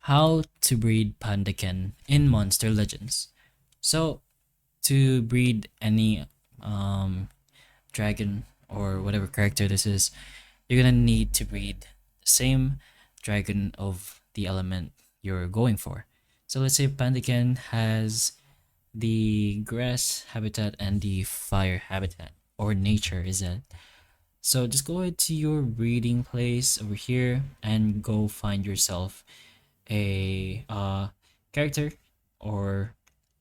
How to breed Pandaken in Monster Legends. So to breed any dragon or whatever character this is, you're gonna need to breed the same dragon of the element you're going for. So let's say Pandaken has the grass habitat and the fire habitat, or nature is it. So just go ahead to your breeding place over here and go find yourself a character, or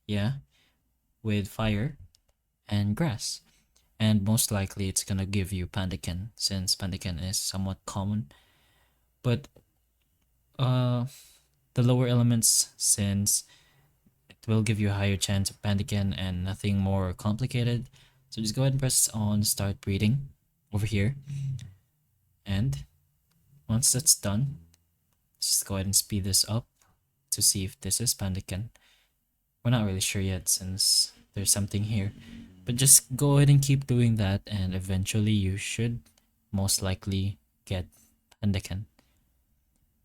yeah, with fire and grass. And most likely it's gonna give you Pandaken, since Pandaken is somewhat common. But uh the lower elements, since it will give you a higher chance of Pandaken and nothing more complicated. So just go ahead and press on start breeding over here. And once that's done, just go ahead and speed this up to see if this is Pandaken. We're not really sure yet since there's something here. But just go ahead and keep doing that, and eventually you should most likely get Pandaken.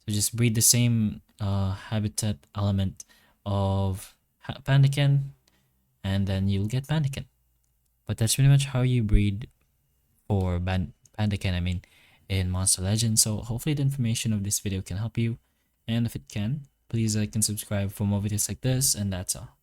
So just breed the same habitat element of Pandaken, and then you'll get Pandaken. But that's pretty much how you breed for Pandaken, in Monster Legends. So hopefully the information of this video can help you. And if it can, please like and subscribe for more videos like this, and that's all.